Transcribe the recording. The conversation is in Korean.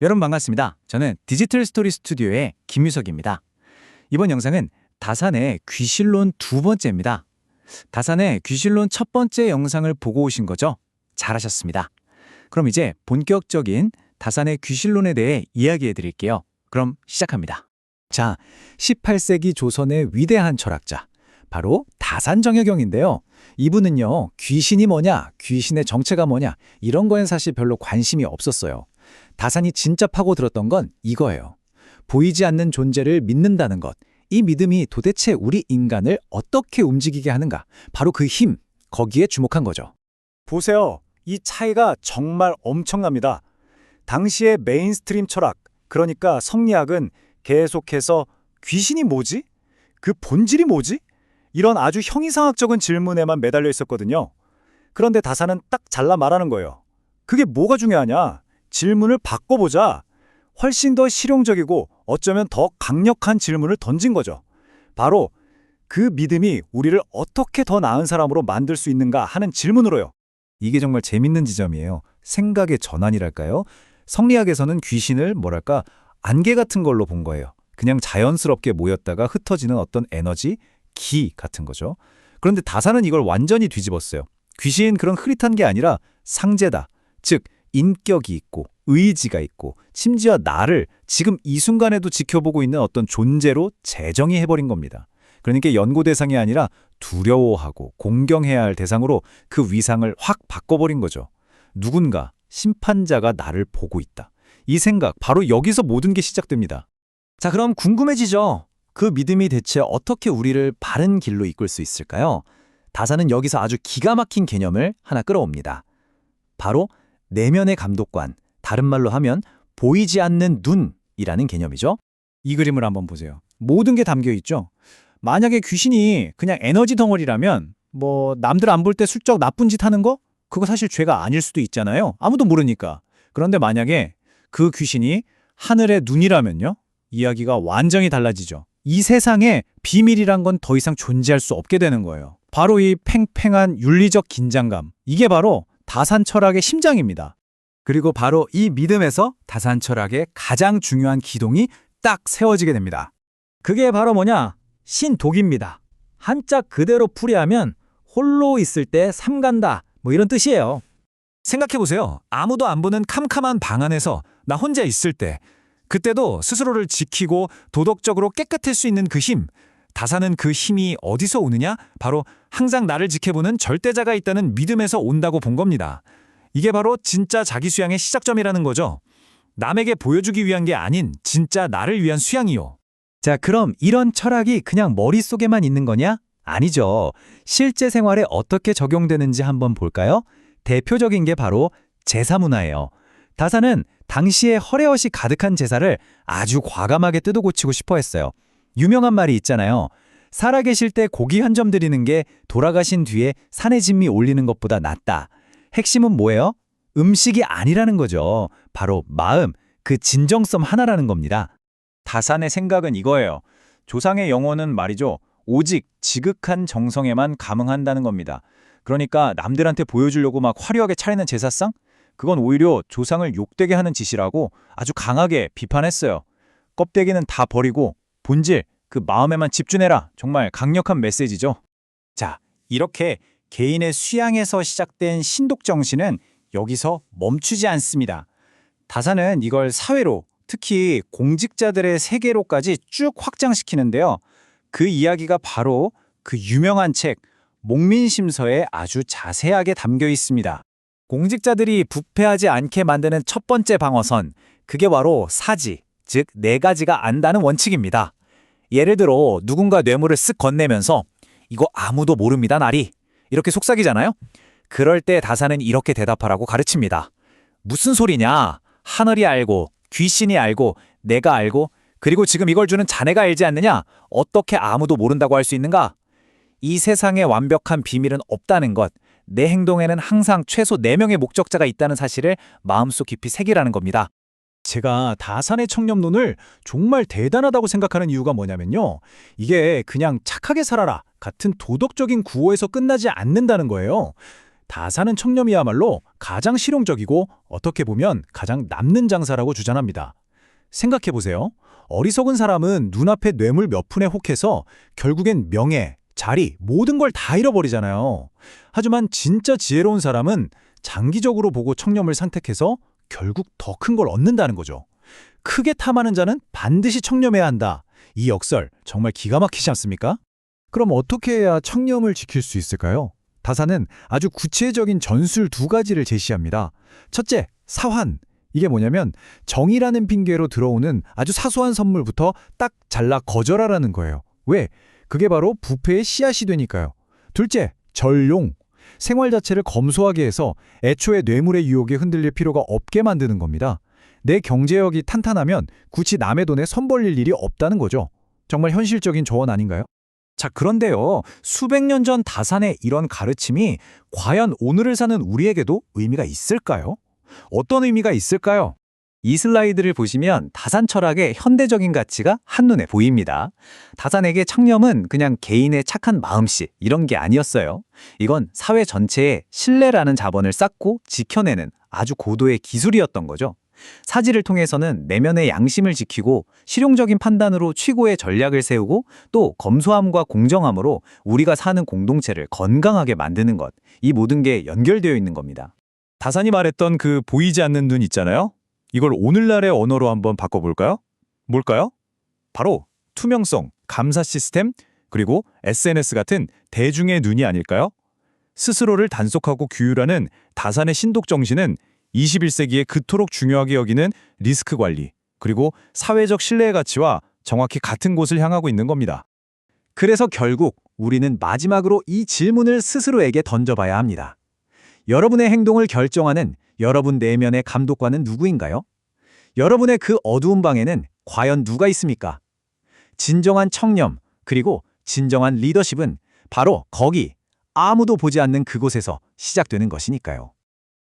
여러분 반갑습니다. 저는 디지털 스토리 스튜디오의 김유석입니다. 이번 영상은 다산의 귀신론 두 번째입니다. 다산의 귀신론 첫 번째 영상을 보고 오신 거죠? 잘하셨습니다. 그럼 이제 본격적인 다산의 귀신론에 대해 이야기해 드릴게요. 그럼 시작합니다. 자, 18세기 조선의 위대한 철학자, 바로 다산정약용인데요. 이분은요, 귀신이 뭐냐, 귀신의 정체가 뭐냐, 이런 거엔 사실 별로 관심이 없었어요. 다산이 진짜 파고들었던 건 이거예요. 보이지 않는 존재를 믿는다는 것. 이 믿음이 도대체 우리 인간을 어떻게 움직이게 하는가. 바로 그 힘, 거기에 주목한 거죠. 보세요. 이 차이가 정말 엄청납니다. 당시의 메인스트림 철학, 그러니까 성리학은 계속해서 귀신이 뭐지? 그 본질이 뭐지? 이런 아주 형이상학적인 질문에만 매달려 있었거든요. 그런데 다산은 딱 잘라 말하는 거예요. 그게 뭐가 중요하냐? 질문을 바꿔보자. 훨씬 더 실용적이고 어쩌면 더 강력한 질문을 던진 거죠. 바로 그 믿음이 우리를 어떻게 더 나은 사람으로 만들 수 있는가 하는 질문으로요. 이게 정말 재밌는 지점이에요. 생각의 전환이랄까요? 성리학에서는 귀신을 안개 같은 걸로 본 거예요. 그냥 자연스럽게 모였다가 흩어지는 어떤 에너지, 기 같은 거죠. 그런데 다산은 이걸 완전히 뒤집었어요. 귀신 그런 흐릿한 게 아니라 상제다. 즉, 인격이 있고 의지가 있고 심지어 나를 지금 이 순간에도 지켜보고 있는 어떤 존재로 재정의해버린 겁니다. 그러니까 연구 대상이 아니라 두려워하고 공경해야 할 대상으로 그 위상을 확 바꿔버린 거죠. 누군가, 심판자가 나를 보고 있다. 이 생각, 바로 여기서 모든 게 시작됩니다. 자, 그럼 궁금해지죠? 그 믿음이 대체 어떻게 우리를 바른 길로 이끌 수 있을까요? 다산은 여기서 아주 기가 막힌 개념을 하나 끌어옵니다. 바로 내면의 감독관, 다른 말로 하면 보이지 않는 눈이라는 개념이죠. 이 그림을 한번 보세요. 모든 게 담겨 있죠. 만약에 귀신이 그냥 에너지 덩어리라면 남들 안 볼 때 슬쩍 나쁜 짓 하는 거? 그거 사실 죄가 아닐 수도 있잖아요. 아무도 모르니까. 그런데 만약에 그 귀신이 하늘의 눈이라면요? 이야기가 완전히 달라지죠. 이 세상에 비밀이란 건 더 이상 존재할 수 없게 되는 거예요. 바로 이 팽팽한 윤리적 긴장감. 이게 바로 다산 철학의 심장입니다. 그리고 바로 이 믿음에서 다산 철학의 가장 중요한 기동이 딱 세워지게 됩니다. 그게 바로 뭐냐? 신독입니다. 한자 그대로 풀이하면 홀로 있을 때 삼간다. 이런 뜻이에요. 생각해보세요. 아무도 안 보는 캄캄한 방 안에서 나 혼자 있을 때, 그때도 스스로를 지키고 도덕적으로 깨끗할 수 있는 그 힘, 다산은 그 힘이 어디서 오느냐? 바로 항상 나를 지켜보는 절대자가 있다는 믿음에서 온다고 본 겁니다. 이게 바로 진짜 자기 수양의 시작점이라는 거죠. 남에게 보여주기 위한 게 아닌 진짜 나를 위한 수양이요. 자, 그럼 이런 철학이 그냥 머릿속에만 있는 거냐? 아니죠. 실제 생활에 어떻게 적용되는지 한번 볼까요? 대표적인 게 바로 제사 문화예요. 다산은 당시에 허례허시 가득한 제사를 아주 과감하게 뜯어고치고 싶어 했어요. 유명한 말이 있잖아요. 살아계실 때 고기 한 점 드리는 게 돌아가신 뒤에 산의 진미 올리는 것보다 낫다. 핵심은 뭐예요? 음식이 아니라는 거죠. 바로 마음, 그 진정성 하나라는 겁니다. 다산의 생각은 이거예요. 조상의 영혼은 말이죠. 오직 지극한 정성에만 감응한다는 겁니다. 그러니까 남들한테 보여주려고 막 화려하게 차리는 제사상? 그건 오히려 조상을 욕되게 하는 짓이라고 아주 강하게 비판했어요. 껍데기는 다 버리고 본질, 그 마음에만 집중해라. 정말 강력한 메시지죠. 자, 이렇게 개인의 수양에서 시작된 신독 정신은 여기서 멈추지 않습니다. 다산은 이걸 사회로, 특히 공직자들의 세계로까지 쭉 확장시키는데요. 그 이야기가 바로 그 유명한 책 목민심서에 아주 자세하게 담겨 있습니다. 공직자들이 부패하지 않게 만드는 첫 번째 방어선, 그게 바로 사지, 즉 네 가지가 안다는 원칙입니다. 예를 들어 누군가 뇌물을 쓱 건네면서 이거 아무도 모릅니다, 나리. 이렇게 속삭이잖아요. 그럴 때 다산은 이렇게 대답하라고 가르칩니다. 무슨 소리냐? 하늘이 알고, 귀신이 알고, 내가 알고, 그리고 지금 이걸 주는 자네가 알지 않느냐? 어떻게 아무도 모른다고 할 수 있는가? 이 세상에 완벽한 비밀은 없다는 것, 내 행동에는 항상 최소 4명의 목적자가 있다는 사실을 마음속 깊이 새기라는 겁니다. 제가 다산의 청렴론을 정말 대단하다고 생각하는 이유가 뭐냐면요. 이게 그냥 착하게 살아라 같은 도덕적인 구호에서 끝나지 않는다는 거예요. 다산은 청렴이야말로 가장 실용적이고 어떻게 보면 가장 남는 장사라고 주장합니다. 생각해보세요. 어리석은 사람은 눈앞에 뇌물 몇 푼에 혹해서 결국엔 명예, 자리, 모든 걸 다 잃어버리잖아요. 하지만 진짜 지혜로운 사람은 장기적으로 보고 청렴을 선택해서 결국 더 큰 걸 얻는다는 거죠. 크게 탐하는 자는 반드시 청렴해야 한다. 이 역설 정말 기가 막히지 않습니까? 그럼 어떻게 해야 청렴을 지킬 수 있을까요? 다산은 아주 구체적인 전술 두 가지를 제시합니다. 첫째, 사환. 이게 뭐냐면 정의라는 핑계로 들어오는 아주 사소한 선물부터 딱 잘라 거절하라는 거예요. 왜? 그게 바로 부패의 씨앗이 되니까요. 둘째, 전용. 생활 자체를 검소하게 해서 애초에 뇌물의 유혹에 흔들릴 필요가 없게 만드는 겁니다. 내 경제력이 탄탄하면 굳이 남의 돈에 손 벌릴 일이 없다는 거죠. 정말 현실적인 조언 아닌가요? 자, 그런데요. 수백 년 전 다산의 이런 가르침이 과연 오늘을 사는 우리에게도 의미가 있을까요? 어떤 의미가 있을까요? 이 슬라이드를 보시면 다산 철학의 현대적인 가치가 한눈에 보입니다. 다산에게 청렴은 그냥 개인의 착한 마음씨 이런 게 아니었어요. 이건 사회 전체에 신뢰라는 자본을 쌓고 지켜내는 아주 고도의 기술이었던 거죠. 사지를 통해서는 내면의 양심을 지키고 실용적인 판단으로 최고의 전략을 세우고 또 검소함과 공정함으로 우리가 사는 공동체를 건강하게 만드는 것. 이 모든 게 연결되어 있는 겁니다. 다산이 말했던 그 보이지 않는 눈 있잖아요. 이걸 오늘날의 언어로 한번 바꿔볼까요? 뭘까요? 바로 투명성, 감사 시스템, 그리고 SNS 같은 대중의 눈이 아닐까요? 스스로를 단속하고 규율하는 다산의 신독 정신은 21세기에 그토록 중요하게 여기는 리스크 관리, 그리고 사회적 신뢰의 가치와 정확히 같은 곳을 향하고 있는 겁니다. 그래서 결국 우리는 마지막으로 이 질문을 스스로에게 던져봐야 합니다. 여러분의 행동을 결정하는 여러분 내면의 감독관은 누구인가요? 여러분의 그 어두운 방에는 과연 누가 있습니까? 진정한 청렴, 그리고 진정한 리더십은 바로 거기, 아무도 보지 않는 그곳에서 시작되는 것이니까요.